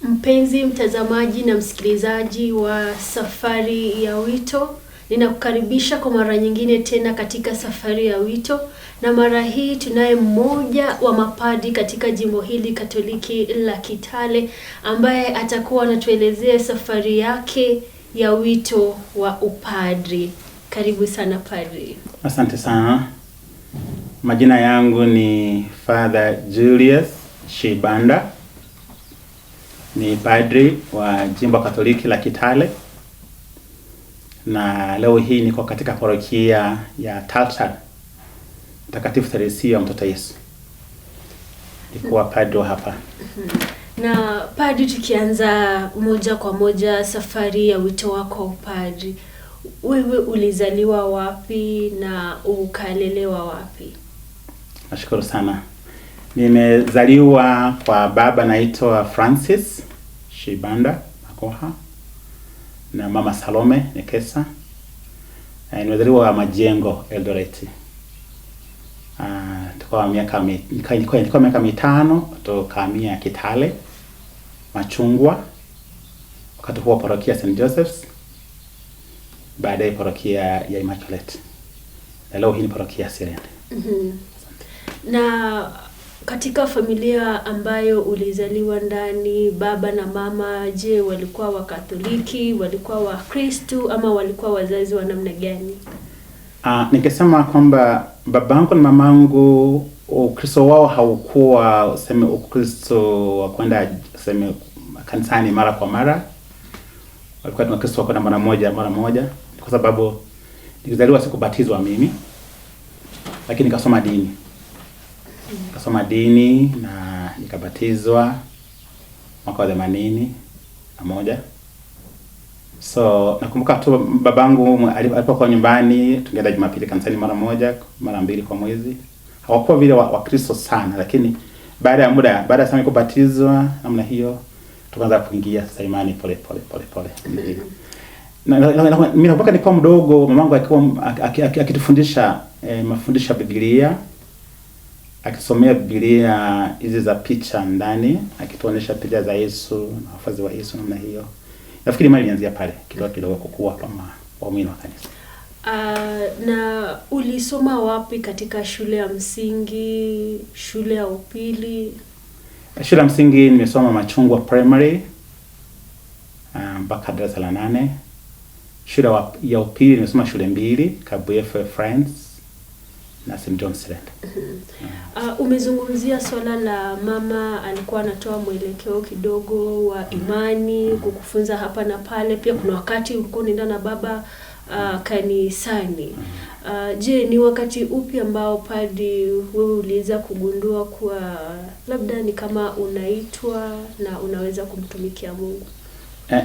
Mpenzi mtazamaji na msikilizaji wa Safari ya Wito, ninakukaribisha kwa mara nyingine tena katika Safari ya Wito, na mara hii tunaye mmoja wa mapadi katika jimbo hili Katoliki la Kitale ambaye atakuwa anatuelezea safari yake ya wito wa upadri. Karibu sana padri. Asante sana. Majina yangu ni Father Julius Shibanda. Ni padri wa jimbo Katoliki la Kitale. Na leo hii niko katika parokia ya Taltal, Mtakatifu Teresia Mtoto Yesu. Niko padri wa hapa. Na padri, tukianza moja kwa moja safari ya wito wako upadri. Wewe ulizaliwa wapi na ukalelewa wapi? Nashukuru sana. Nimezaliwa kwa baba naitwa Francis Shibanda Makoha na mama Salome Nekesa. Nimezaliwa Majengo, Eldoret. Nilikuwa miaka mitano tukahamia Kitale Machungwa, wakati huo parokia St. Joseph's, baadaye parokia ya Immaculate, na leo hii ni parokia Sirene. Na katika familia ambayo ulizaliwa ndani, baba na mama, je, walikuwa Wakatoliki, walikuwa Wakristo ama walikuwa wazazi wa namna gani? Nikisema kwamba babangu na mamangu Ukristo wao haukuwa Ukristo wa kwenda kanisani mara kwa mara. Walikuwa ni Wakristo wa kwenda mara moja, kwa sababu nilizaliwa sikubatizwa mimi, lakini nikasoma dini na nikabatizwa mwaka wa 81. So nakumbuka tu babangu alipokuwa nyumbani, tungeenda Jumapili kanisani mara mbili kwa mwezi. Hawakuwa vile Wakristo sana, lakini baada ya sana kubatizwa namna hiyo tukaanza kuingia sasa imani pole. Mimi nakumbuka nilikuwa mdogo, mamangu akitufundisha mafundisho ya Biblia, akisomea Biblia hizi za picha ndani, akituonyesha picha za Yesu na wafuasi wa Yesu namna hiyo. Nafikiri mali ilianzia pale kidogo kukua kama waumini wa kanisa. Na ulisoma wapi katika shule ya msingi, shule ya upili? Shule ya msingi nimesoma Machungwa Primary mpaka darasa la 8. Shule ya upili nimesoma shule mbili, Kabuyefu Friends na St. John's Land. Umezungumzia swala la mama alikuwa anatoa mwelekeo kidogo wa imani, kukufunza hapa na pale. Pia kuna wakati ulikuwa unaenda na baba kanisani. Je, ni wakati upi ambao padri wewe uliweza kugundua kuwa labda ni kama unaitwa na unaweza kumtumikia Mungu?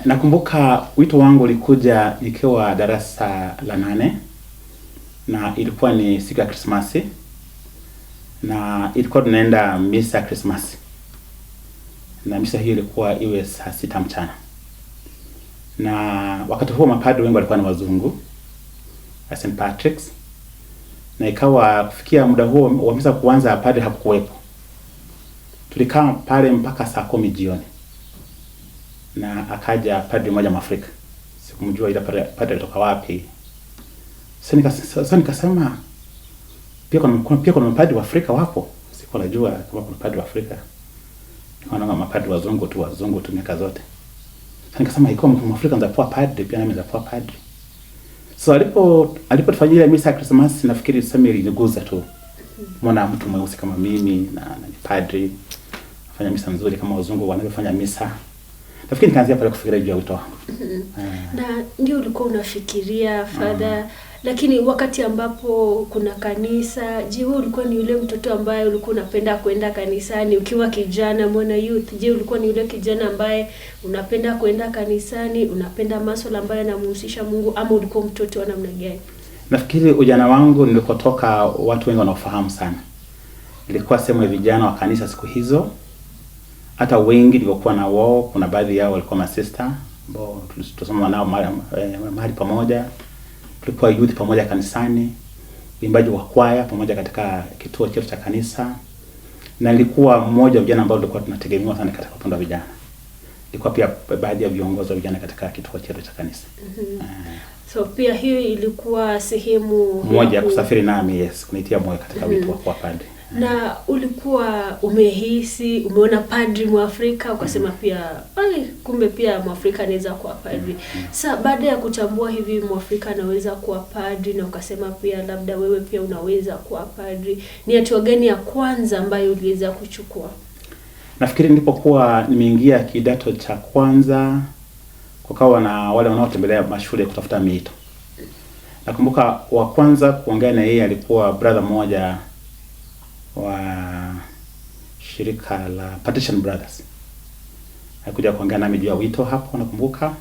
Nakumbuka wito wangu ulikuja nikiwa darasa la 8. Na ilikuwa ni siku ya Krismasi, na ilikuwa tunaenda misa ya Krismasi, na misa hiyo ilikuwa iwe saa 6 mchana. Na wakati huo mapadri wengi walikuwa ni wazungu, St. Patrick's, na ikawa kufikia muda huo wa misa kuanza padri hakuwepo. Tulikaa pale mpaka saa 10 jioni, na akaja padri mmoja Mwafrika, sikumjua ila padri alitoka wapi. Sasa nikasema pia kuna mapadri wa Afrika wapo. Sikuwa najua kama kuna mapadri wa Afrika. Nikaona mapadri wazungu tu miaka zote. Sasa nikasema iko mtu Mwafrika anaweza kuwa padri, pia nami naweza kuwa padri. So alipotufanyia misa ya Christmas, nafikiri sasa iliniguza tu. Mwana mtu mweusi kama mimi na ni padri afanya misa nzuri kama wazungu wanavyofanya misa. Nafikiri nikaanzia pale kufikiria juu ya wito wangu. Na ndio ulikuwa unafikiria Father, lakini wakati ambapo kuna kanisa, je, wewe ulikuwa ni yule mtoto ambaye ulikuwa unapenda kwenda kanisani ukiwa kijana, mwana youth? Je, ulikuwa ni yule kijana ambaye unapenda kwenda kanisani, unapenda masuala ambayo yanamhusisha Mungu, ama ulikuwa mtoto wa namna gani? Nafikiri ujana wangu nilikotoka watu wengi wanaofahamu sana. Nilikuwa sehemu ya vijana wa kanisa siku hizo. Hata wengi nilikuwa na wao, kuna baadhi yao walikuwa masista ambao tulisoma nao mahali pamoja. Tulikuwa youth pamoja kanisani, uimbaji wa kwaya pamoja katika kituo chetu cha kanisa. Na nilikuwa mmoja wa vijana ambao tulikuwa tunategemewa sana katika upande wa vijana. ilikuwa pia baadhi ya viongozi wa vijana katika kituo chetu cha kanisa. So pia hiyo ilikuwa sehemu moja ya kusafiri nami, yes, kunitia moyo katika wito wa kuwa padri. Na ulikuwa umehisi, umeona padri Mwafrika ukasema pia kumbe pia Mwafrika anaweza kuwa padri. Sasa baada ya kutambua hivi Mwafrika anaweza kuwa padri na ukasema pia labda wewe pia unaweza kuwa padri, ni hatua gani ya kwanza ambayo uliweza kuchukua? Nafikiri nilipokuwa nimeingia kidato cha kwanza, kukawa na wale wanaotembelea mashule kutafuta miito. Nakumbuka wa kwanza kuongea na yeye alikuwa brother mmoja wa shirika la Partition Brothers. Alikuja kuongea nami juu ya wito hapo, nakumbuka.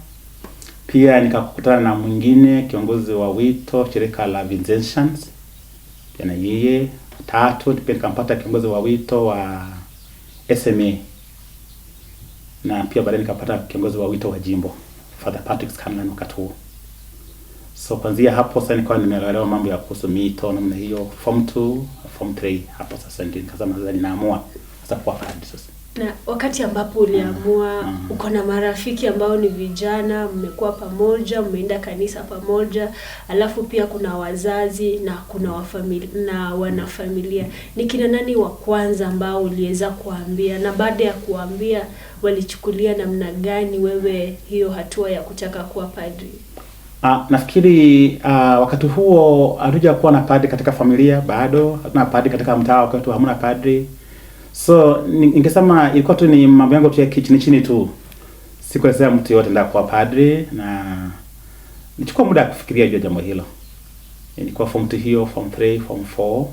Pia nikakutana na mwingine kiongozi wa wito shirika la Vincentians. Pia na yeye. Tatu pia nikampata kiongozi wa wito wa SMA. Na pia baadaye nikapata kiongozi wa wito wa jimbo, Father Patrick Scanlon wakati huo. So kuanzia hapo sasa nikawa nimeelewa mambo ya kuhusu mito namna hiyo, form 2, form 3 hapo sasa ndio nikasema sasa ninaamua sasa kuwa padri sasa. Na wakati ambapo uliamua uko na marafiki ambao ni vijana, mmekuwa pamoja, mmeenda kanisa pamoja, alafu pia kuna wazazi na kuna wanafamilia. Ni kina nani wa kwanza ambao uliweza kuambia, na baada ya kuambia walichukulia namna gani wewe hiyo hatua ya kutaka kuwa padri? Nafikiri wakati huo hatuja kuwa na padri katika familia bado, hatuna padri katika mtaa, wakati hamna padri. So ningesema ilikuwa tu ni mambo yangu tu ya chini tu. Sikuelezea mtu yote ndio kuwa padri, na nichukua muda kufikiria juu jambo hilo. Nilikuwa form 2 hiyo, form 3, form 4.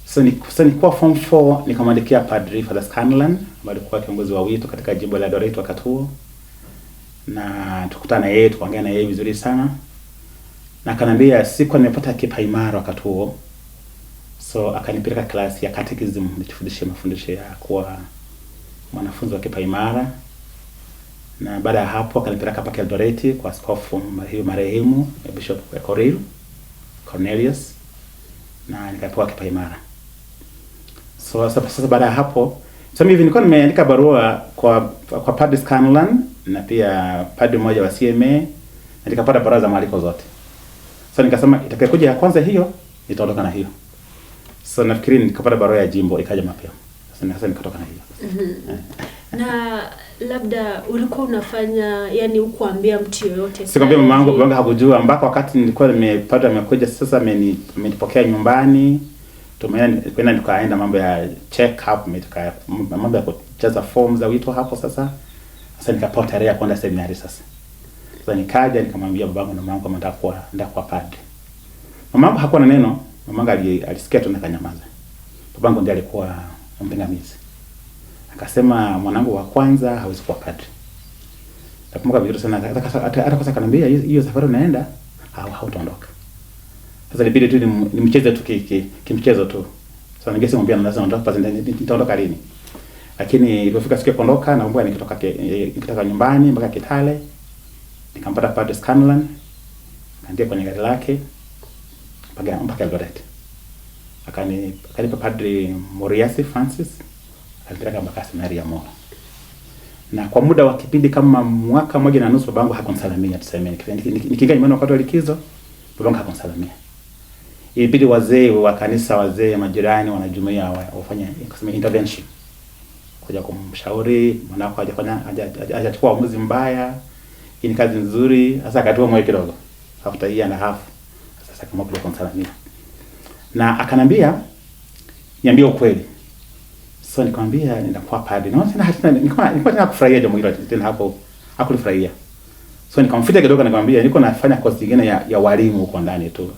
So nilikuwa form 4 nikamwandikia padri Father Scanlon, ambaye alikuwa kiongozi wa wito katika jimbo la Eldoret wakati huo. Na tukutana na yeye, tukaongea na yeye vizuri sana. Na akaniambia siku nimepata kipaimara wakati huo. So akanipeleka klasi ya catechism nifundishe mafundisho ya kuwa mwanafunzi wa kipaimara. Na baada ya hapo akanipeleka hapa Eldoret kwa askofu marehemu Bishop Cornelius, na nikapewa kipaimara. So sasa baada ya hapo mimi nilikuwa nimeandika barua kwa Padre Scanlon na pia padre mmoja wa CMA, na nikapata barua za mwaliko zote. So nikasema itakayokuja ya kwanza hiyo nitaondoka na hiyo. So nafikiri nikapata barua ya jimbo ikaja mapema. Sasa nikatoka na hiyo. Na labda ulikuwa unafanya, yani ukuambia mtu yoyote? Sikwambia mamangu hakujua, mpaka wakati nilikuwa nimepata amekuja sasa amenipokea nyumbani. Tumeenda tukaenda mambo ya check up, mambo ya kujaza forms za wito hapo sasa. Sasa nikapewa tarehe ya kwenda seminari sasa. Sasa nikaja nikamwambia babangu na mamangu kama nataka kuwa padri. Mamangu hakuwa na neno, mamangu alisikia tu na kanyamaza. Babangu ndiye alikuwa mpingamizi. Akasema mwanangu wa kwanza hawezi kuwa padri. Nakumbuka vizuri sana, hata kwa kanambia hiyo safari unaenda hautaondoka. Sasa ilibidi tu ni mchezo tu kimchezo tu. Sasa ningesemwambia lazima nitaondoka, basi nitaondoka lini. Lakini ilipofika siku ya kuondoka na mbona nikitoka nyumbani mpaka Kitale, nikampata Padre Scanlon, akaingia kwenye gari lake mpaka Eldoret. Akanipa Padre Moriasi Francis, alipeleka mpaka seminari ya Moro. Na kwa muda wa kipindi kama mwaka mmoja na nusu babangu hakunisalimia, tuseme nikiingia nyumbani wakati wa likizo, babangu hakunisalimia. Ilibidi wazee wa kanisa, wazee majirani, wanajumuiya wafanye kusema intervention, kuja kumshauri mwanako hajachukua uamuzi mbaya, hii ni kazi nzuri. Sasa akatoa moyo kidogo after year and a half, sasa kama kwa kumsalimia, na akanambia niambie ukweli. So nikamwambia nitakuwa padri. Na sasa nilikuwa tena kufurahia jambo hilo tena hapo, hakulifurahia. So nikamfuta kidogo, nikamwambia niko nafanya course nyingine ya walimu huko ndani tu.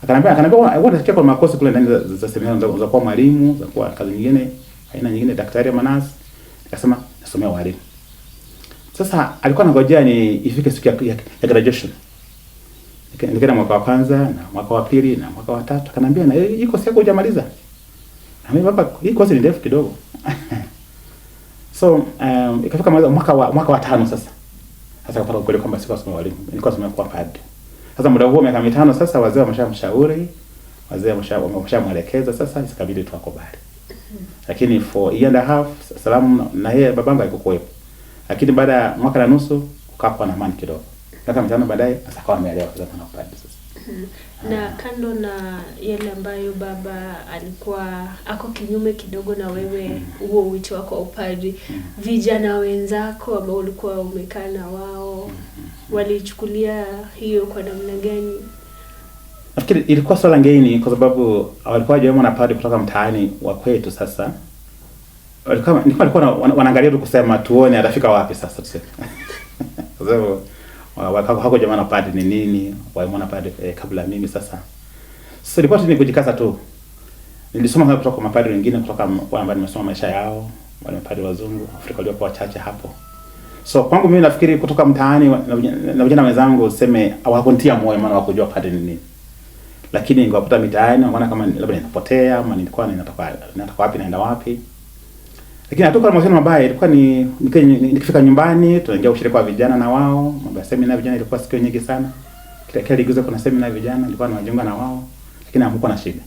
Akanambia wewe unataka kwa makosi kule ndani za seminari za kuwa mwalimu, za kuwa kazi nyingine, aina nyingine, daktari ama nurse. Nikasema nasomea walimu. Sasa alikuwa anangojea ni ifike siku ya graduation. Nikaenda mwaka wa kwanza na mwaka wa pili na mwaka wa tatu. Akanambia na hii course yako hujamaliza. Na mimi baba, hii course ni ndefu kidogo. So ikafika mwaka wa tano sasa. Sasa kapata ukweli kwamba sikuwa nasomea walimu, nilikuwa nasomea kuwa padri. Sasa muda huo miaka mitano sasa, wazee wameshamshauri, wazee wameshamwelekeza, sasa isikabidi tu akubali. Lakini for year and a half salamu na yeye babangu alikuwepo. Lakini baada ya mwaka na nusu kukawa na amani kidogo. Miaka 5 baadaye sasa akawa ameelewa kwa sababu upadre sasa. Na kando na yale ambayo baba alikuwa ako kinyume kidogo na wewe, huo wito wako wa upadre, vijana wenzako ambao ulikuwa umekaa na wao walichukulia hiyo kwa namna gani? Nafikiri ilikuwa swala ngeni kwa sababu walikuwa wajua na padre kutoka mtaani wa kwetu. Sasa walikuwa wanaangalia tu kusema tuone atafika wapi sasa tuseme. Kwa sababu hako jamaa na padre ni nini, waimona padre kabla mimi sasa. Sasa ilikuwa tu ni kujikaza tu. Nilisoma kutoka kwa mapadre wengine kutoka wale ambao nimesoma maisha yao, wale mapadre wazungu, Afrika waliokuwa wachache hapo. So kwangu mimi nafikiri kutoka mtaani na vijana wenzangu useme hawakuntia moyo maana wakujua padre ni nini. Lakini ningewapata mitaani wanaona kama labda ninapotea ama nilikuwa ninatoka wapi naenda wapi. Lakini hatukuwa na mahusiano mabaya, ilikuwa ni nikifika nyumbani tunaingia ushirika wa vijana na wao. Mambo ya semina vijana ilikuwa siku nyingi sana. Kila ligizo kuna semina vijana nilikuwa najiunga na wao, lakini hakukuwa na shida.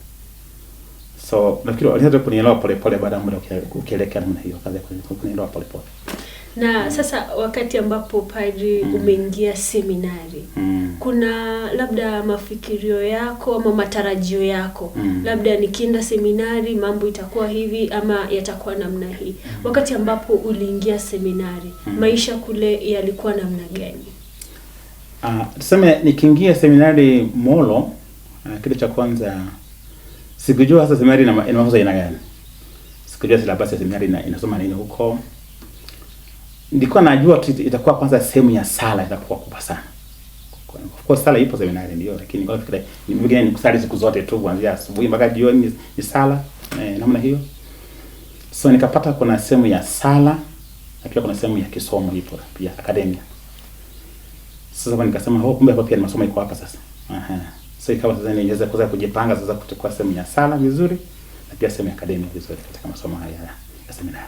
So nafikiri walianza kunielewa pole baada ya muda ukielekea namna hiyo, kaza kunielewa pole. Na sasa wakati ambapo padri umeingia seminari, kuna labda mafikirio yako ama matarajio yako, labda nikienda seminari mambo itakuwa hivi ama yatakuwa namna hii. Wakati ambapo uliingia seminari, maisha kule yalikuwa namna gani? Tuseme nikiingia seminari Molo, kitu cha kwanza sikujua hasa seminari ina mafunzo aina gani. Sikujua syllabus ya seminari inasoma nini huko. Nilikuwa najua itakuwa kwanza sehemu ya sala itakuwa kubwa sana. Kwa sala ipo seminari ndio, lakini kwa fikira ni kusali siku zote tu kuanzia asubuhi mpaka jioni ni sala namna hiyo. So nikapata kuna sehemu ya sala na pia kuna sehemu ya kisomo ipo pia academia. Sasa nikasema kumbe hapa pia ni masomo iko hapa sasa. So ikawa sasa niweze kuanza kujipanga sasa kuchukua sehemu ya sala vizuri na pia sehemu ya academia vizuri katika masomo haya ya seminari.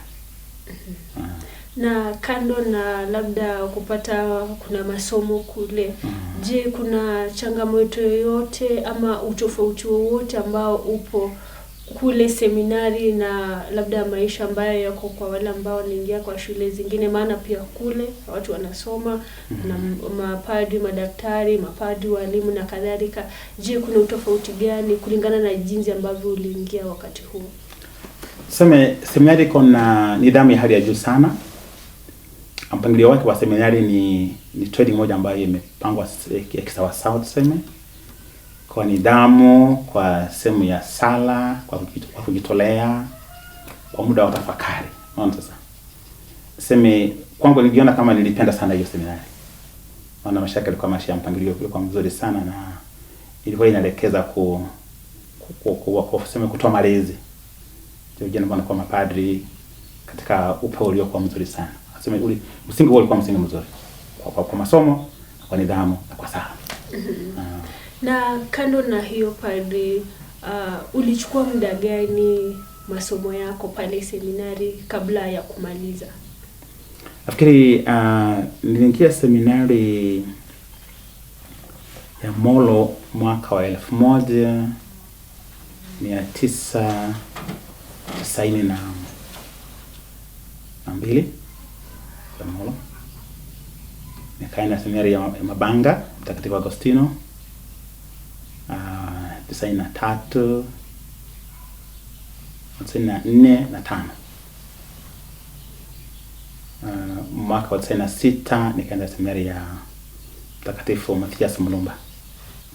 Na kando na labda kupata kuna masomo kule, je, kuna changamoto yoyote ama utofauti wowote ambao upo kule seminari na labda maisha ambayo yako kwa wale ambao wanaingia kwa shule zingine? Maana pia kule watu wanasoma na mapadri, madaktari, mapadri, walimu na kadhalika. Je, kuna utofauti gani kulingana na jinsi ambavyo uliingia wakati huo? Seminari kuna nidhamu ya hali ya juu sana. Mpangilio wake wa seminari ni training moja ambayo imepangwa kisawasawa tuseme. Kwa nidhamu, kwa sehemu ya sala, kwa kujitolea, kwa muda wa tafakari. Unaona sasa. Kwangu niliona kama nilipenda sana hiyo seminari. Maana mashaka ilikuwa maisha ya mpangilio ulikuwa mzuri sana na ilikuwa inaelekeza kutoa malezi. Vijana wanakuwa mapadri katika upeo uliokuwa mzuri sana. Msingi ulikuwa msingi mzuri kwa masomo, kwa nidhamu na kwa sala. Na kando na hiyo padri, ulichukua muda gani masomo yako pale seminari kabla ya kumaliza? Nafikiri niliingia seminari ya Molo mwaka wa 1992 ya Molo. Nikaenda seminari ya Mabanga Mtakatifu Agostino 93 94 na 5. Mwaka wa 96 nikaenda seminari ya Mtakatifu Mathias Mulumba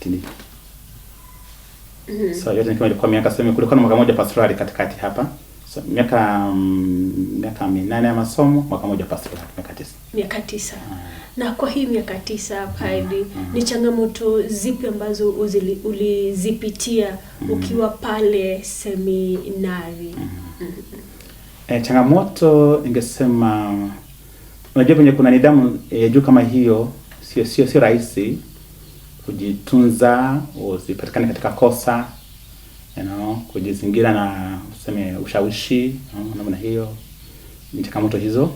Tindiki. So yote ilikuwa miaka kulikuwa na mwaka moja pastorali katikati hapa. So miaka 8 ya masomo, mwaka moja pastorali, miaka 9. Na kwa hii miaka 9 padri, ni changamoto zipi ambazo ulizipitia ukiwa pale seminari? Changamoto ningesema unajua penye kuna nidhamu juu kama hiyo sio rahisi kujitunza usipatikane katika kosa, kujizingira na ushawishi namna hiyo. Ni changamoto hizo.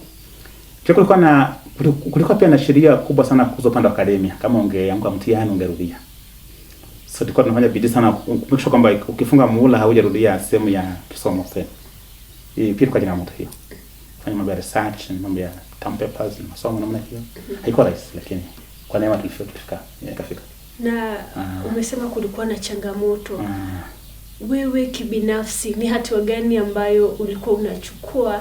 Kulikuwa pia na sheria kubwa sana kuhusu upande wa akademia. Kama ungeanguka mtihani ungerudia. So tulikuwa tunafanya bidii sana kuhakikisha kwamba ukifunga muhula haujarudia sehemu ya kisomo sasa. Hii pia kwa changamoto hiyo. Fanya mambo ya research, mambo ya term papers na masomo namna hiyo. Haikuwa rahisi, lakini kwa neema tulifika ikafika. Na umesema kulikuwa na changamoto. Wewe kibinafsi ni hatua gani ambayo ulikuwa unachukua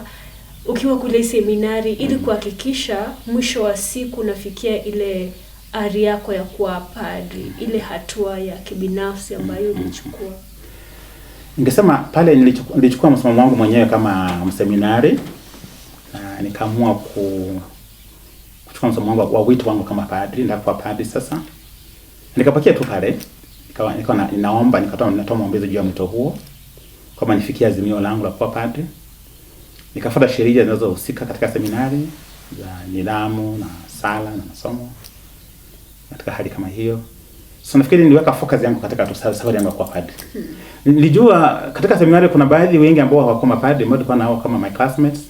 ukiwa kule seminari ili kuhakikisha mwisho wa siku unafikia ile ari yako ya kuwa padri, ile hatua ya kibinafsi ambayo ulichukua? Ningesema pale nilichukua msimamo wangu mwenyewe kama mseminari, na nikaamua kuchukua msimamo wangu wa wito wangu kama padri, ndio kwa padri sasa. Nikapakia tu pale, nikawa ninaomba, natoa maombezi juu ya mwito huo kama nifikia azimio langu la kuwa padri. Nikafuata sheria zinazohusika katika seminari za nidhamu na sala na masomo katika hali kama hiyo. So nafikiri niliweka focus yangu katika safari yangu kwa padri. Nilijua katika seminari kuna baadhi wengi ambao hawakuwa mapadri, ambao tulikuwa nao kama my classmates.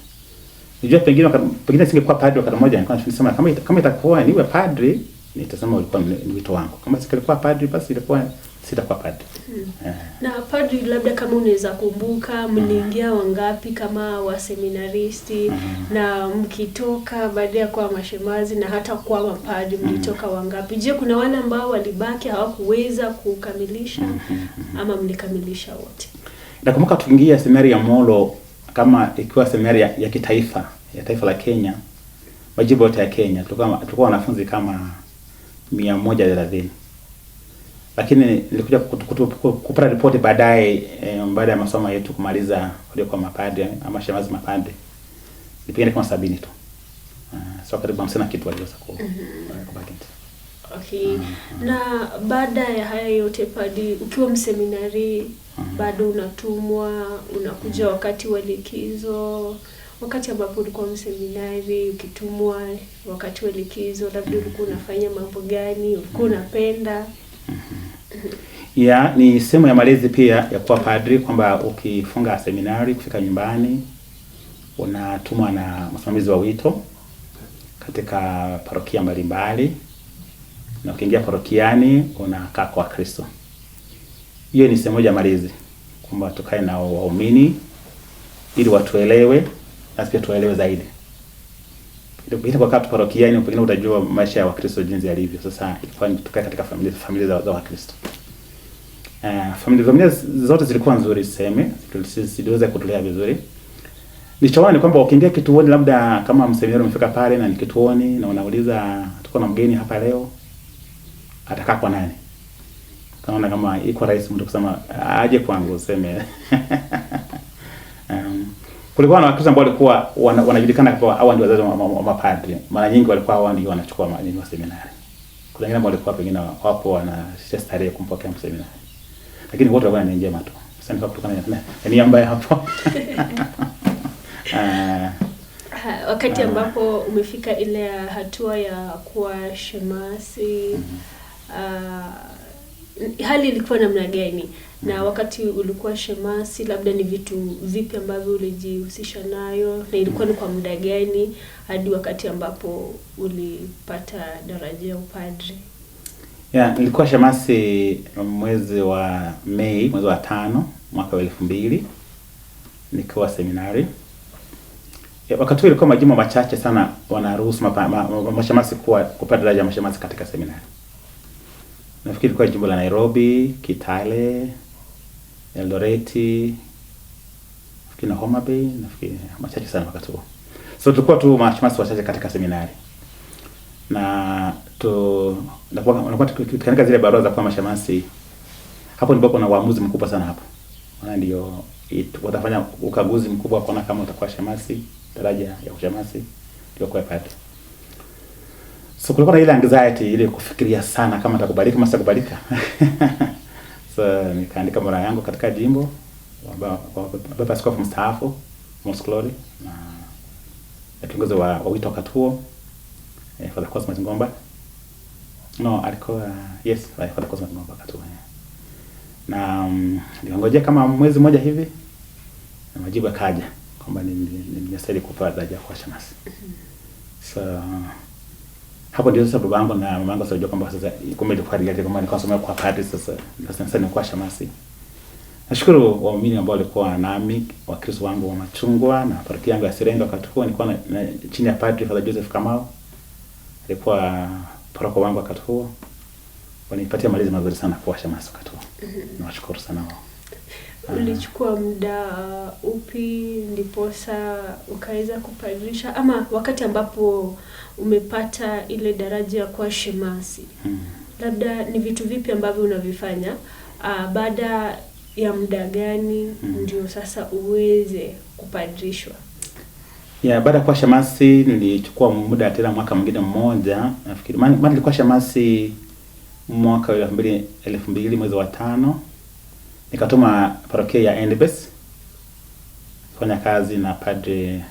Nilijua pengine singekuwa padri wakati mmoja, nilikuwa nasema kama itakuwa niwe padri, nitasema ulikuwa ni wito wangu. Kama singekuwa padri basi ilikuwa sitakuwa padri. Na padri, labda kama unaweza kumbuka mliingia wangapi kama waseminaristi, na mkitoka baada ya kuwa mashemazi na hata kuwa mapadri mlitoka wangapi? Je, kuna wale ambao walibaki hawakuweza kukamilisha ama mlikamilisha wote? Nakumbuka tukiingia seminari ya Molo, kama ikiwa seminari ya kitaifa, ya taifa la Kenya, majimbo yote ya Kenya, tulikuwa wanafunzi kama 130. Lakini nilikuja kupata ripoti baadaye, baada ya masomo yetu kumaliza, waliokuwa mapadri ama shemazi mapadri nipigane kama 70 tu. So karibu 50 kitu waliweza kubaki. Okay. Na baada ya haya yote padri, ukiwa mseminari bado unatumwa, unakuja wakati wa likizo. Wakati ambapo ulikuwa mseminari ukitumwa wakati wa likizo, labda ulikuwa unafanya mambo gani? Ulikuwa unapenda? Ni sehemu ya malezi pia ya kuwa padri, kwamba ukifunga seminari kufika nyumbani unatumwa na msimamizi wa wito katika parokia mbalimbali, na ukiingia parokiani unakaa kwa Kristo. Hiyo ni sehemu moja ya malezi, kwamba tukae na waumini ili watuelewe na pia tuelewe zaidi. Bila kwa katu parokiani pengine utajua maisha ya Wakristo jinsi yalivyo. Sasa ilikuwa tukae katika familia za Wakristo. Familia zote zilikuwa nzuri, siseme ziliweza kutulea vizuri. Nilichoona ni kwamba ukiingia kituoni, labda kama mseminari umefika pale na ni kituoni na unauliza tuko na mgeni hapa leo, atakaa kwa nani? Kaona kama iko rahisi mtu kusema aje kwangu, useme kulikuwa na Wakristo ambao walikuwa wanajulikana kwa hawa ndio wazazi wa mapadri. Mara nyingi walikuwa hawa ndio wanachukua wa seminari. Kuna wengine ambao walikuwa pengine wapo wanashia starehe kumpokea mseminari, lakini wote walikuwa ni njema tu. Sasa ni kutokana na ni ambaye hapo wakati ambapo umefika ile hatua ya kuwa shemasi, hali ilikuwa namna gani? Na wakati ulikuwa shemasi, labda ni vitu vipi ambavyo ulijihusisha nayo, na ilikuwa ni kwa muda gani hadi wakati ambapo ulipata daraja ya upadri? Nilikuwa shemasi mwezi wa Mei, mwezi wa 5 mwaka wa 2000, nikiwa seminari. Wakati huo ilikuwa majimbo machache sana wanaruhusu mashemasi kupata daraja ya mashemasi katika seminari. Nafikiri kwa jimbo la Nairobi, Kitale, Eldoreti, nafikiri na Homa Bay, nafikiri machache sana wakati huo. So tulikuwa tu mashemasi wachache katika seminari. Na nakuwa tukiandika zile barua za kuwa mashemasi, hapo ndipo kuna uamuzi mkubwa sana hapo. Maana ndio watafanya ukaguzi mkubwa kuona kama utakuwa shemasi, daraja ya ushemasi ndio kwa padri. So kulikuwa na ile anxiety ile kufikiria sana kama atakubalika kama sitakubalika. So nikaandika barua yangu katika jimbo baba askofu mstaafu Most Glory na kiongozi wa wito wakati huo, Father Cosmas Ngomba. Alikuwa Father Cosmas Ngomba wakati huo. Na nilingojea kama mwezi mmoja hivi na majibu yakaja kwamba nimestahili kupewa daraja kwa shemasi. So hapo ndio sasa babangu na mamangu sasa kwamba sasa kumbe ilikuwa reality kwamba nilikuwa nasoma kwa padri, sasa nilikuwa shemasi. Nashukuru waumini ambao walikuwa nami, Wakristo wangu wa Machungwa na parokia yangu ya Sirende. Wakati huo nilikuwa chini ya Padre Father Joseph Kamau. Alikuwa paroko wangu wakati huo. Wanipatia malezi mazuri sana kwa shemasi wakati huo. Nawashukuru sana wao. Ulichukua muda upi ndiposa ukaweza kupadrisha, ama wakati ambapo umepata ile daraja ya kuwa shemasi? Labda ni vitu vipi ambavyo unavifanya baada ya muda gani ndio sasa uweze kupadrishwa? Baada ya kuwa shemasi nilichukua muda tena mwaka mwingine mmoja nafikiri. Maana nilikuwa shemasi mwaka wa 2000 mwezi wa 5. Nikatuma parokia ya Endebess kufanya kazi na Padre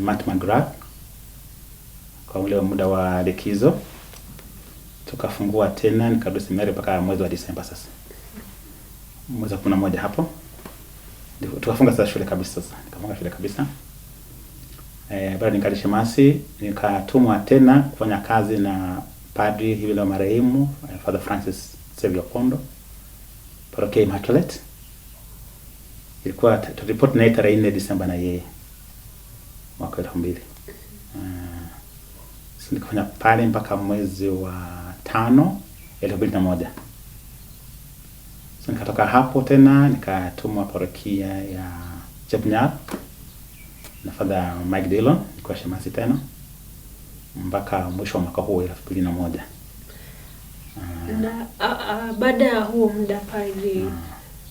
Matt McGrath kwa ule muda wa likizo. Tukafungua tena nikarudi seminari mpaka mwezi wa Disemba sasa. Mwezi wa 11 hapo. Tukafunga sasa shule kabisa sasa. Nikafunga shule kabisa. Baada nikali shemasi nikatumwa tena kufanya kazi na Padre hivi leo marehemu Father Francis Xavier Pondo, parokia Immaculate. Ilikuwa report na tarehe 4 Disemba na yeye mwaka 2000. Nikafanya pale mpaka mwezi wa 5 2001. Nikatoka hapo tena nikatumwa parokia ya Chepnyar na Father Mike Dillon, nilikuwa shemasi tena mpaka mwisho wa mwaka huo 2001. Na baada ya huo muda pale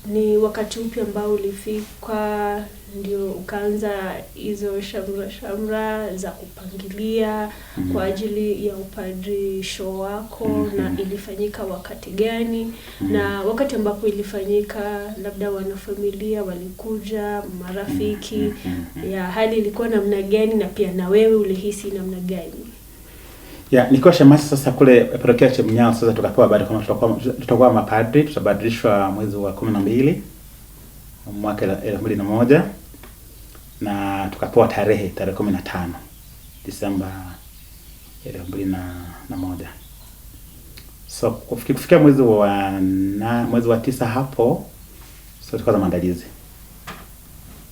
ni wakati upi ambao ulifika ndio ukaanza hizo shamra za kupangilia kwa ajili ya upadrisho wako? Na ilifanyika wakati gani? Na wakati ambapo ilifanyika, labda wanafamilia walikuja, marafiki, ya hali ilikuwa namna gani, na pia na wewe ulihisi namna gani? Nilikuwa shemasi sasa kule parokia Chemnyao. Sasa tukapewa habari kama tutakuwa mapadri, tutabadilishwa mwezi wa 12 mwaka 2001, na tukapewa tarehe 15 Disemba 2001. So kufikia mwezi wa 9 hapo, so tukaanza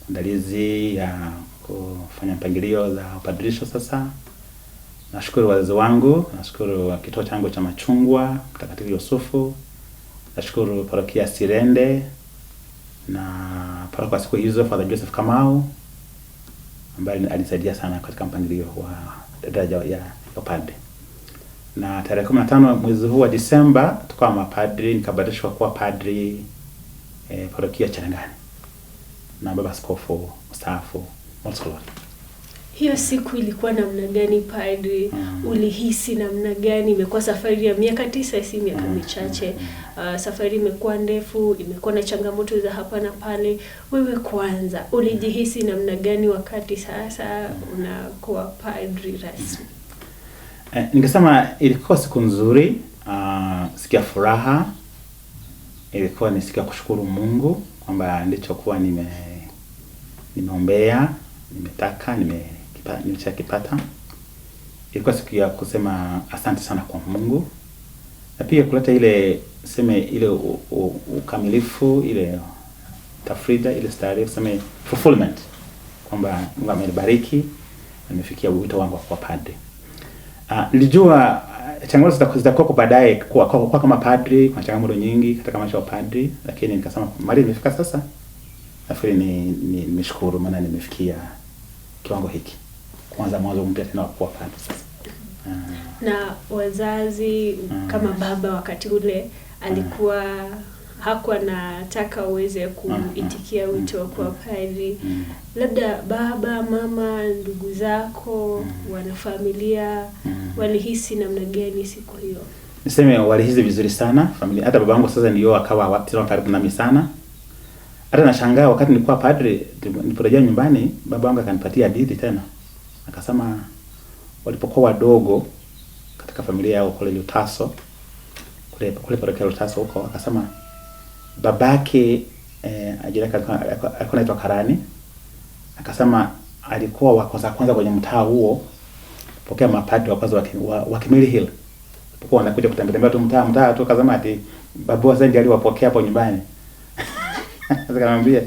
maandalizi ya kufanya mpangilio za upadrisho sasa. Nashukuru wazazi wangu, nashukuru kituo changu cha Machungwa, Mtakatifu Yusufu, nashukuru parokia ya Sirende na parokia siku hizo Father Joseph Kamau ambaye alisaidia sana katika mpangilio wa daraja ya upadre. Na tarehe 15 mwezi huu wa Disemba tukawa mapadri, nikabadilishwa kuwa padri parokia Cherangani na baba askofu mstaafu Monsolor. Hiyo siku ilikuwa namna gani padri? Ulihisi namna gani? Imekuwa safari ya miaka 9, si miaka michache. Safari imekuwa ndefu, imekuwa na changamoto za hapa na pale. Wewe kwanza ulijihisi namna gani wakati sasa unakuwa padri rasmi? Ningesema ilikuwa siku nzuri, siku ya furaha. Ilikuwa ni siku ya kushukuru Mungu kwamba nilichokuwa nimeombea, nimetaka, nimeshakipata. Ilikuwa siku ya kusema asante sana kwa Mungu, na pia kuleta ile ukamilifu, ile tafrida, ile starehe, fulfillment kwamba Mungu amenibariki, nimefikia wito wangu kwa padri. Nilijua changamoto zitakuwa baadaye kwa kama padri, kwa changamoto nyingi katika maisha ya padri, lakini nikasema mali nimefika sasa. Nafikiri nimeshukuru maana nimefikia kiwango hiki. Kwanza mwanzo mpya tena kwa padri sasa. Na wazazi kama baba wakati ule alikuwa hakuwa nataka uweze kuitikia wito kwa padri. Labda baba, mama, ndugu zako, wanafamilia walihisi namna gani siku hiyo? Niseme walihisi vizuri sana familia. Hata babangu sasa ndio akawa karibu nami sana. Hata nashangaa wakati nilikuwa padri, niliporejea nyumbani, babangu akanipatia hadithi tena. Akasema walipokuwa wadogo katika familia yao kule Lutaso, kule parokia Lutaso huko, akasema babake alikuwa anaitwa Karani. Akasema alikuwa wa kwanza kwenye mtaa huo pokea mapadri wa kwanza wa Kimilili Hill. Alipokuwa anakuja kutembea tu mtaa tu, akasema ati babu sasa ndiye aliwapokea hapo nyumbani. Nikamwambia,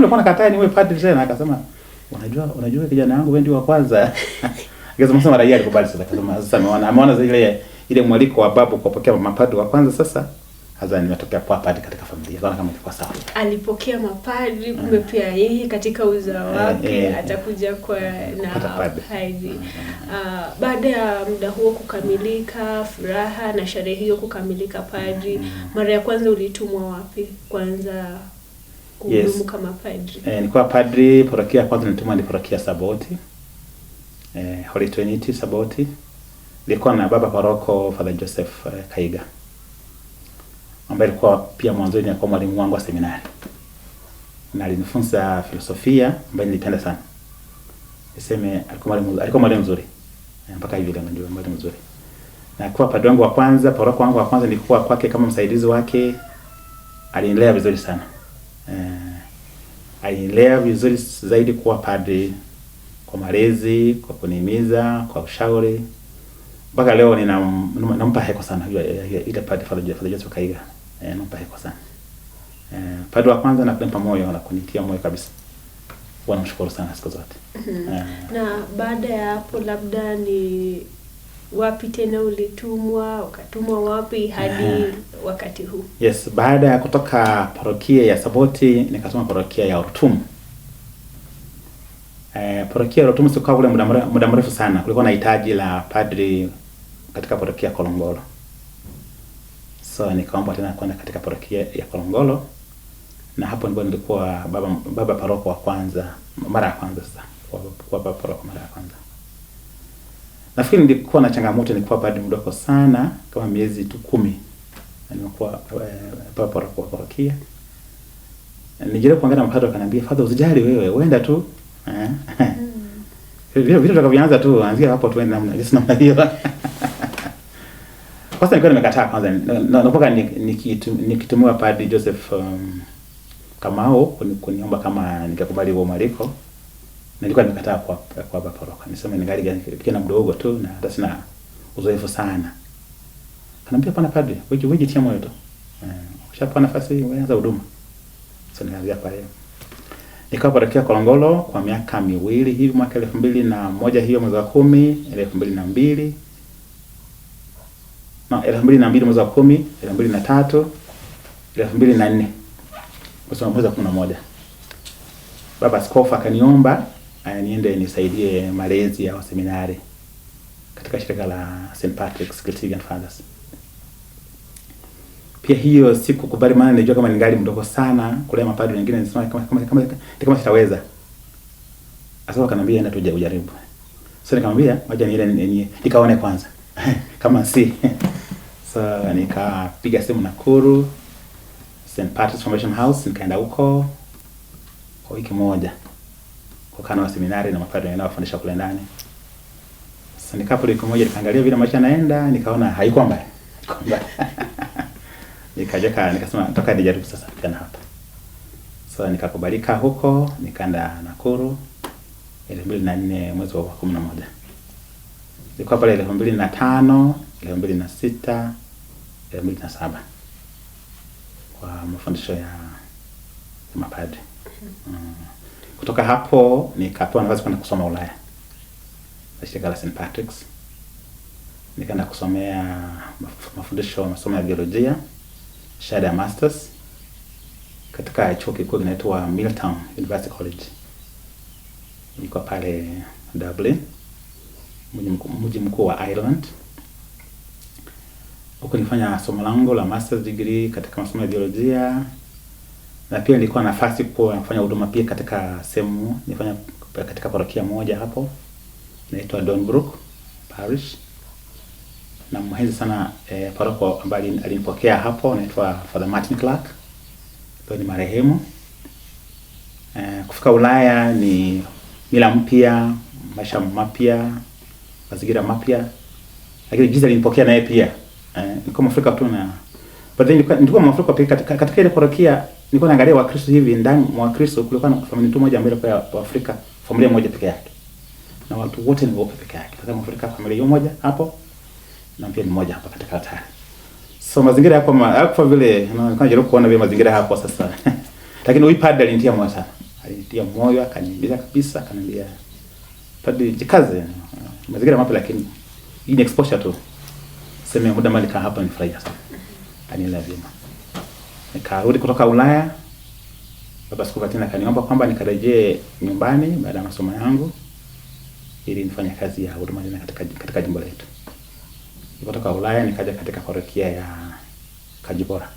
mbona kataa niwe padri tena? Akasema, unajua kijana wangu wewe ndio wa kwanza. Akasema sasa raia alikubali sasa. Akasema sasa ameona ile mwaliko wa babu kupokea mapadri wa kwanza, sasa hasa nimetokea kwa padri katika familia. Kama ilikuwa sawa. Alipokea mapadri, kumbe pia yeye katika uzao wake atakuja kwa na padri. Baada ya muda huo kukamilika, furaha na sherehe hiyo kukamilika, padri, mara ya kwanza ulitumwa wapi kwanza kuhudumu kama padri? Nilikuwa padri, parokia kwanza nilitumwa ni parokia Saboti. Holy Trinity Saboti. Nilikuwa na baba paroko Father Joseph Kaiga, ambaye alikuwa pia mwanzoni alikuwa mwalimu wangu wa seminari. Na alinifunza filosofia ambayo nilipenda sana. Niseme alikuwa mwalimu mzuri. Mpaka hivi leo ndio mwalimu mzuri. Na kwa padri wangu wa kwanza, paroko wangu wa kwanza nilikuwa kwake kama msaidizi wake. Alinilea vizuri sana. Alinilea vizuri zaidi kuwa padri, kwa malezi, kwa kunihimiza, kwa ushauri. Mpaka leo nampa heko sana ile padri Father Joseph Kaiga. Nampa heko sana. Padri wa kwanza nakumpa moyo na kunitia moyo kabisa. Wanamshukuru sana siku zote. Na baada ya hapo labda ni wapi tena ulitumwa, ukatumwa wapi hadi wakati huu? Yes, baada ya kutoka parokia ya Saboti nikasoma parokia ya Orutumu. Parokia ya Orutumu sikuwa kule muda mrefu sana. Kulikuwa na hitaji la padri katika parokia Kolongolo. So nikaomba tena kwenda katika parokia ya Kolongolo, na hapo ndipo nilikuwa baba paroko wa kwanza, mara ya kwanza sasa. Kwa baba paroko mara ya kwanza. Nafikiri nilikuwa na changamoto, nilikuwa padri mdogo sana, kama miezi tu 10. Nilikuwa baba paroko wa parokia. Nijaribu kuangalia mapadri akaniambia, "Father, usijali wewe, uenda tu." Vile tutakavyoanza tu, anzia hapo tuende namna hiyo. Kwanza nilikuwa nimekataa kwanza. Napoka nikitumwa padri Joseph Kamau kuniomba kama nikakubali huo mwaliko. Nilikuwa nimekataa kwa baba paroko. Nisema ningali kijana mdogo tu na hata sina uzoefu sana. Kanambia pana padri, wewe jitia moyo tu. Ukishapata nafasi uanze huduma. So nikaanza pale. Nikawa parokia Kolongolo kwa miaka 2 hivi, mwaka 2001 hiyo mwezi wa 10, 2002. Na 2002 mwezi wa 10, 2003, 2004. Mwezi wa 11. Baba askofu akaniomba niende nisaidie malezi ya seminari katika shirika la St. Patrick's Gregorian Fathers. Pia hiyo sikukubali, maana nilijua kama ningali mdogo sana kulea mapadri wengine, nisema kama sitaweza. Sasa wakaniambia enda tuje ujaribu. So nikamwambia wacha niende nikaone kwanza kama si. So nikapiga simu Nakuru St. Patrick's Formation House, nikaenda huko kwa wiki moja kwa kana seminari na mapadri wanaofundisha kule ndani. Sasa nikapo wiki moja nikaangalia vile maisha yanaenda, nikaona haikuwa mbaya. Nikasema nataka nijaribu sasa tena hapa. So nikakubalika huko, nikaenda Nakuru 2004 mwezi wa 11. Nilikuwa pale 2005, 2006, 2007 kwa mafundisho ya mapadri. Kutoka hapo nikapewa nafasi kwenda kusoma Ulaya. Shirika la St. Patrick's. Nikaenda kusomea masomo ya biolojia, shahada ya masters katika chuo kikuu kinaitwa Milltown University College. Niko pale Dublin, mji mkuu wa Ireland. Huko nilifanya somo langu la master's degree katika masomo ya biolojia, na pia nilikuwa na nafasi kufanya huduma pia katika sehemu, nilifanya katika parokia moja hapo inaitwa Donbrook Parish. Na mhenzi sana paroko ambaye alinipokea hapo anaitwa Father Martin Clark. Ni marehemu. Kufika Ulaya ni mila mpya, maisha mapya, mazingira mapya. Lakini jinsi alinipokea naye pia nilikuwa Mwafrika tu, na but then nilikuwa Mwafrika pia katika ile parokia. Nilikuwa naangalia Wakristo hivi, ndani mwa Wakristo kulikuwa na familia tu moja mbele kwa Afrika, familia moja peke yake. Na watu wote ni weupe peke yake. Sasa Mwafrika familia moja hapo na pia ni moja hapa katika altari. So mazingira yako vile najaribu kuona vile mazingira yako sasa. Lakini huyu padre alinitia moyo sana. Alinitia moyo, akaniambia kabisa, akaniambia padre jikaze. Mazingira mapya lakini hii ni exposure tu. Sema muda mali kaa hapa nifurahia sana. Anielewa vyema. Nikarudi kutoka Ulaya. Baba Askofu tena kaniomba kwamba nikarejee nyumbani baada ya masomo yangu ili nifanye kazi ya huduma katika jimbo letu. Kutoka Ulaya nikaja katika parokia ya Kajibora,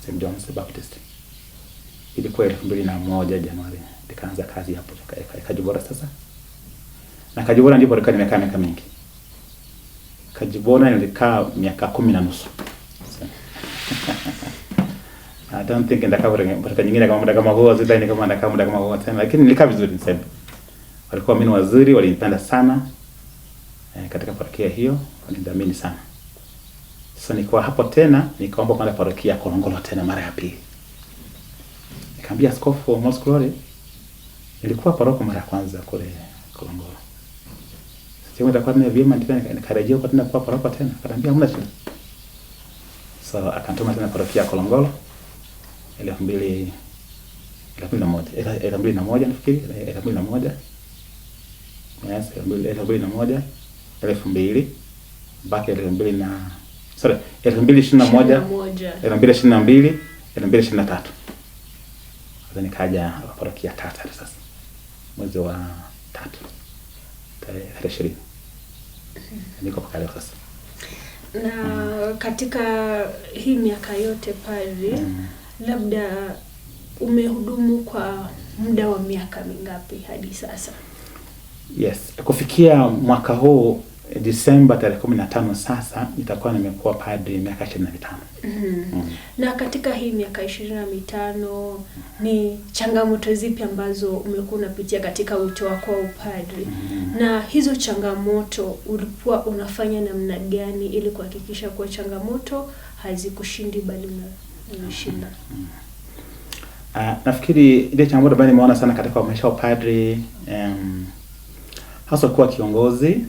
St. John's Baptist. Ilikuwa 2001 Januari nikaanza kazi hapo Kajibora sasa. Na Kajibora ndipo nimekaa miaka mingi. Kajibora nilikaa miaka 10 na nusu. I don't think ndaka nyingine kama muda kama huo sidhani kama ndaka muda kama huo tena, lakini nilikaa vizuri niseme. Walikuwa mimi wazuri, walinipenda sana. Katika parokia hiyo walinidhamini sana. So nilikuwa hapo tena nikaomba kwenda parokia ya Kolongolo tena mara ya pili. Nikamwambia Askofu Most Glory, nilikuwa paroko mara ya kwanza kule Kolongolo. Sasa nitakuwa tena vyema tena nikarejea kwa tena kwa paroko tena. Akaniambia hamna shida. So akantuma tena parokia ya Kolongolo 2001 nafikiri 2001. Yes, 2001 mpaka 2021 2022 2023. Sasa nikaja parokia Tata sasa mwezi wa 3 tarehe 20. Niko paka leo sasa. Na katika hii miaka yote padri, labda umehudumu kwa muda wa miaka mingapi hadi sasa? Yes, kufikia mwaka huu Disemba tarehe 15 sasa nitakuwa nimekuwa padri miaka 25. Na katika hii miaka 25 ni changamoto zipi ambazo umekuwa unapitia katika wito wako wa upadri? Na hizo changamoto ulikuwa unafanya namna gani ili kuhakikisha kuwa changamoto hazikushindi bali unashinda? Nafikiri ile changamoto ambayo nimeona sana katika maisha ya upadri hasa kuwa kiongozi,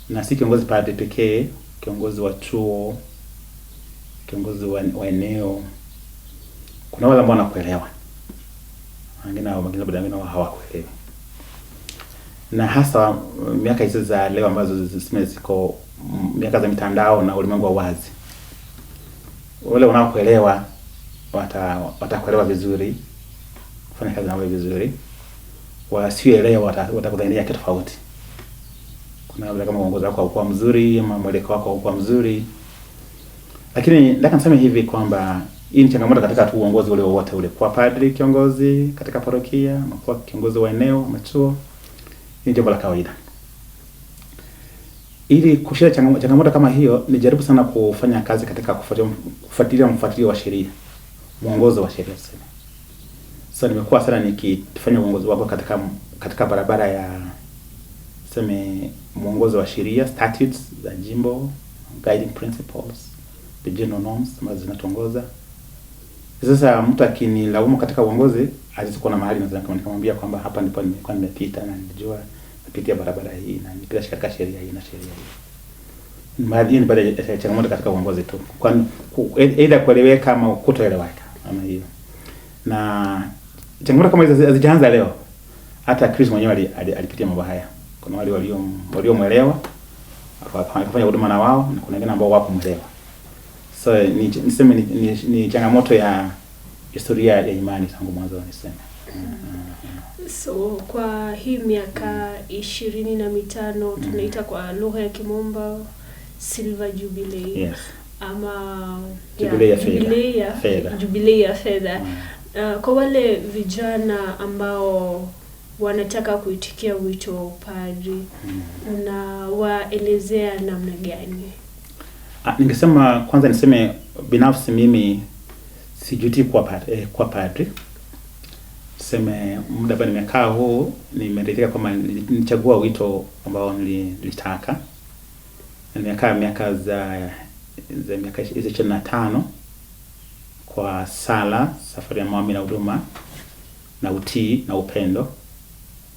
na si kiongozi padri pekee, kiongozi wa chuo, kiongozi wa eneo. Kuna wale ambao wanakuelewa, wengine hawakuelewi. Na hasa miaka hizi za leo ambazo ziko miaka za mitandao na ulimwengu wa wazi, wale wanaokuelewa watakuelewa vizuri, kufanya kazi nawe vizuri. Wasioelewa watakudhania kitu tofauti. Kuna wale kama uongozi wako haukuwa mzuri, ama mwelekeo wako haukuwa mzuri. Lakini nataka niseme hivi kwamba hii ni changamoto katika tu uongozi ule wote ule. Kwa padri kiongozi katika parokia, ama kwa kiongozi wa eneo, machuo, ni jambo la kawaida. Ili kushinda changamoto kama hiyo, nijaribu sana kufanya kazi katika kufuatilia mfuatilio wa sheria, mwongozo wa sheria sema. So nimekuwa sana nikifanya uongozi wako katika barabara ya mwongozo wa sheria, statutes za jimbo, guiding principles, the general norms ambazo zinatuongoza. Sasa mtu akinilaumu katika uongozi, alizokuwa na mahali naweza nikamwambia kwamba hapa ndipo nilikuwa nimepita na nilijua napitia barabara hii na nipita katika sheria hii na sheria hii. Mahali ni baada ya changamoto katika uongozi tu. Kwani either kueleweka ama kutoeleweka ama hiyo. Na changamoto kama hizo hazijaanza leo. Hata Kristo mwenyewe alipitia mambo haya. Kuna wale waliomuelewa akafanya huduma na wao, na kuna wengine ambao hawakumwelewa. So ni changamoto ya historia ya imani tangu mwanzo niseme. So kwa hii miaka 25 tunaita kwa lugha ya Kimombo Silver Jubilee. Yes. Ama Jubilee ya fedha. Kwa wale vijana ambao wanataka kuitikia wito wa upadri, na waelezea namna gani? Ningesema kwanza niseme binafsi mimi sijuti kwa padri. Sema muda bado nimekaa huu, nimeridhika kwamba nilichagua wito ambao nilitaka. Nimekaa miaka za miaka 25 kwa sala, safari ya maombi na huduma na utii na upendo.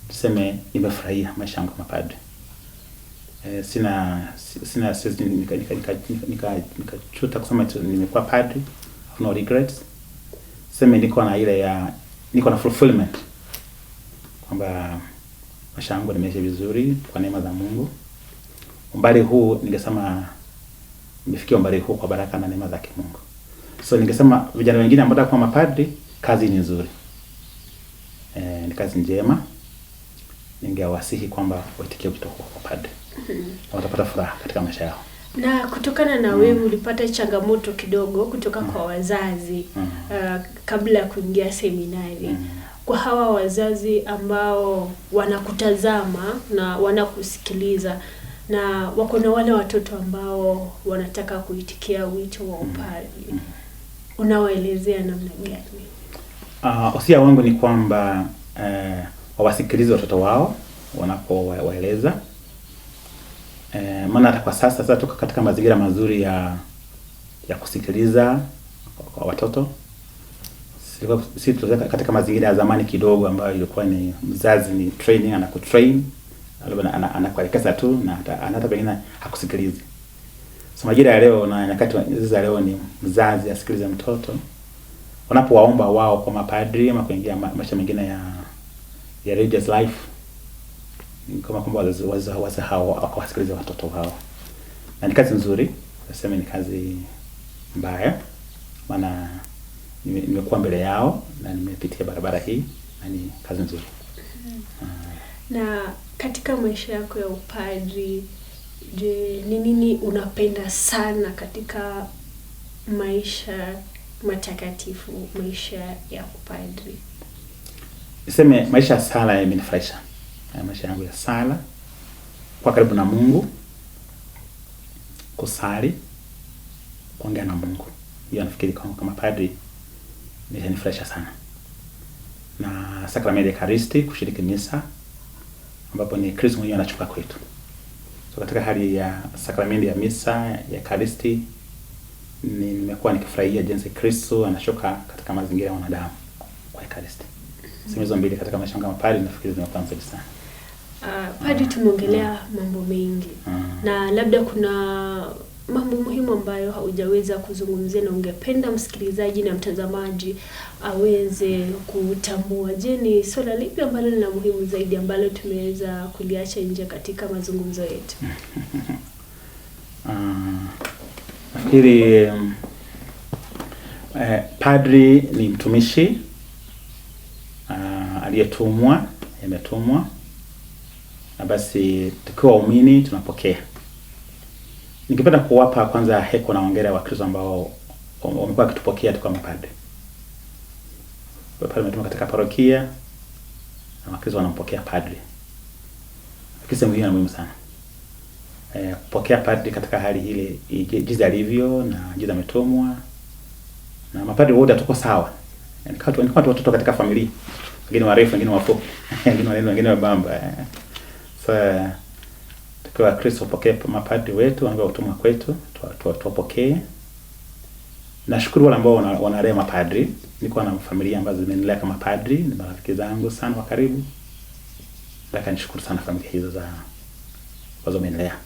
Tuseme nimefurahia maisha yangu kama padri. sina nikachuta kusema nimekuwa padri, no regrets. Sema niko na fulfillment kwamba maisha yangu nimeishi vizuri kwa neema za Mungu. Umbali huu ningesema nimefikia umbali huu kwa baraka na neema za Mungu. So ningesema vijana wengine ambao wanataka kuwa mapadri, kazi ni nzuri. Ni kazi njema. Ningewasihi kwamba waitikie wito kwa padri. Watapata furaha katika maisha yao. Na kutokana na wewe ulipata changamoto kidogo kutoka kwa wazazi kabla ya kuingia seminari. Kwa hawa wazazi ambao wanakutazama na wanakusikiliza na wako na wale watoto ambao wanataka kuitikia wito wa upadri, unawaelezea namna gani? Usia wangu ni kwamba wawasikilize watoto wao wanapowaeleza. Maana hata kwa sasa tuko katika mazingira mazuri ya kusikiliza kwa watoto. Si tulikuwa katika mazingira ya zamani kidogo ambayo ilikuwa ni mzazi ni training, anakutrain, anakuelekeza tu na hata pengine hakusikilizi. So majira ya leo na nyakati za leo ni mzazi asikilize mtoto. Wanapowaomba wao kwa mapadri ama kuingia maisha mengine ya religious life, kama kwamba wazazi hao wakawasikiliza watoto wao. Na ni kazi nzuri, nasema ni kazi mbaya, maana nimekuwa mbele yao na nimepitia barabara hii, na ni kazi nzuri. Na katika maisha yako ya upadri, je, ni nini unapenda sana katika maisha matakatifu, maisha ya upadri? Niseme maisha ya sala yamenifurahisha. Maisha yangu ya sala, kwa karibu na Mungu, kusali, kuongea na Mungu. Hiyo nafikiri kama padri imenifurahisha sana. Na sakramenti ya Ekaristi, kushiriki misa ambapo ni Kristo mwenyewe anachukua kwetu. So katika hali ya sakramenti ya misa ya Ekaristi nimekuwa nikifurahia jinsi Kristo anashuka katika mazingira ya wanadamu kwa Ekaristi. Sema hizo mbili katika maisha yangu kama padri nafikiri zimekuwa nzuri sana. Padri, tumeongelea mambo mengi. Na labda kuna mambo muhimu ambayo haujaweza kuzungumzia na ungependa msikilizaji na mtazamaji aweze kutambua. Je, ni swala lipi ambalo ni la muhimu zaidi ambalo tumeweza kuliacha nje katika mazungumzo yetu? Nafikiri padri ni mtumishi aliyetumwa, ametumwa. Na basi tukiwa waumini tunapokea. Ningependa kuwapa kwanza heko na hongera wa Kristo ambao wamekuwa wakitupokea tukiwa mapadri. Padri ametumwa katika parokia na Wakristo wanampokea padri. Kisa mwingine muhimu sana. Kupokea padri katika hali ile jinsi alivyo na jinsi ametumwa. Na mapadri wote tuko sawa. Yaani kama watoto katika familia. Wengine warefu, wengine wafupi, wengine wanene, wengine wabamba. So tukiwa Kristo pokea mapadri wetu ambao utumwa kwetu, tuwapokee. Nashukuru wale ambao wanalea mapadri. Niko na familia ambazo zimenilea kama padri, ni marafiki zangu sana wa karibu. Nataka nishukuru sana familia hizo ambazo wamenilea.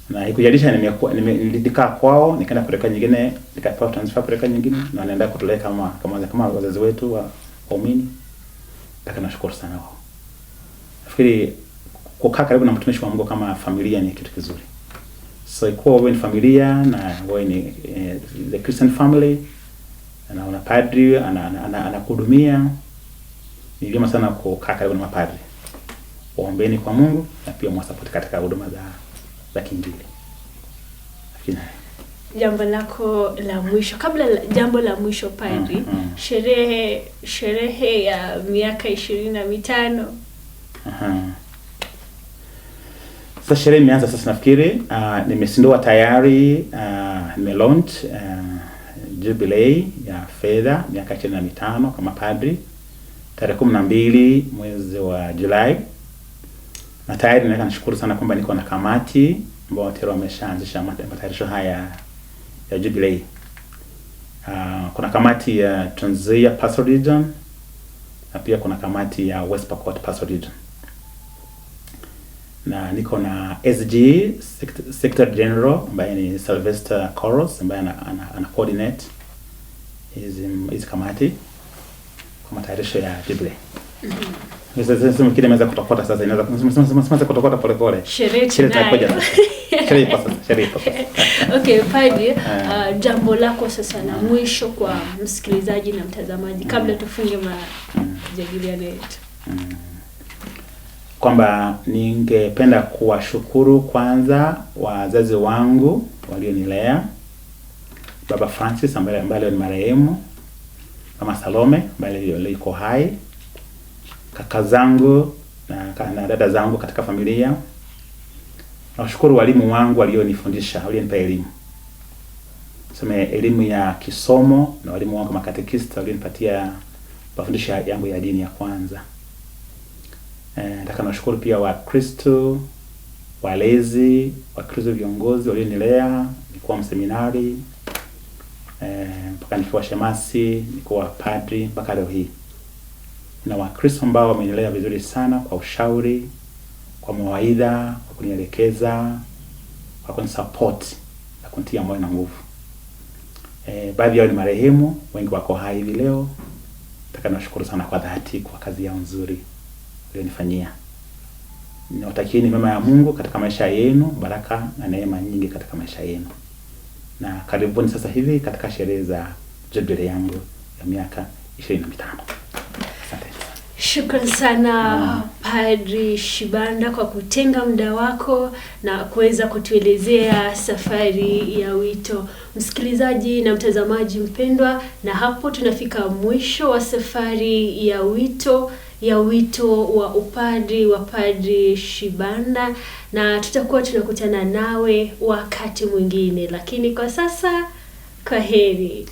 Na ikujalisha nilikaa kwao, nikaenda kupeleka nyingine, nikapewa transfer kupeleka nyingine, na wanaenda kutulea kama wazazi wetu wa waumini. Nataka nashukuru sana wao. Nafikiri kukaa karibu na mtumishi wa Mungu kama familia ni kitu kizuri. So ikuwa wewe ni familia na wewe ni the Christian family na una padri anakuhudumia, ni vyema sana kukaa karibu na mapadri. Waombeeni kwa Mungu na pia mwasupport katika huduma za kiinjili. Jambo lako la mwisho, kabla jambo la mwisho padri, sherehe ya miaka 25. Sasa sherehe imeanza sasa nafikiri. Nimesindua tayari, nimelaunch jubilee ya fedha miaka 25 kama padri tarehe 12 mwezi wa Julai. Na tayari nataka nishukuru sana kwamba niko na kamati ambao tayari wameshaanzisha matayarisho haya ya jubilee. Kuna kamati ya Trans Nzoia Pastoral Region na pia kuna kamati ya West Pokot Pastoral Region. na niko na SG Secretary General ambaye ni Sylvester Coros ambaye ana coordinate hizi kamati kwa matayarisho ya Jubilee. Sasa mkile meza kutokota sasa inaweza kutokota pole pole. Sherehe itakuja sasa. Sherehe sasa. Okay, Padri, jambo lako sasa na mwisho kwa msikilizaji na mtazamaji kabla tufunge majadiliano yetu. Kwamba ningependa kuwashukuru kwanza wazazi wangu walionilea, Baba Francis ambaye ni marehemu, Mama Salome ambaye yuko hai, kaka zangu na dada zangu katika familia. Nawashukuru walimu wangu walionifundisha, walionipa elimu. Sema elimu ya kisomo na walimu wangu makatekista walionipatia mafundisho yangu ya dini ya kwanza. Nataka nashukuru pia Wakristo, walezi, Wakristo viongozi walionilea, nilikuwa mseminari, mpaka nikiwa shemasi, nilikuwa padri mpaka leo hii. Na Wakristo ambao wamenilea vizuri sana kwa ushauri, kwa mawaidha, kwa kunielekeza, kwa kunisupport na kunitia moyo na nguvu. Baadhi yao ni marehemu, wengi wako hai hivi leo. Nataka nashukuru sana kwa dhati kwa kazi yao nzuri walionifanyia. Ninawatakieni mema ya Mungu katika maisha yenu, baraka na neema nyingi katika maisha yenu. Na karibuni sasa hivi katika sherehe za Jubilee yangu ya miaka 25. Asante. Shukrani sana Padri Shibanda kwa kutenga muda wako na kuweza kutuelezea safari ya wito. Msikilizaji na mtazamaji mpendwa, na hapo tunafika mwisho wa safari ya wito wa upadri wa Padri Shibanda, na tutakuwa tunakutana nawe wakati mwingine, lakini kwa sasa kwaheri.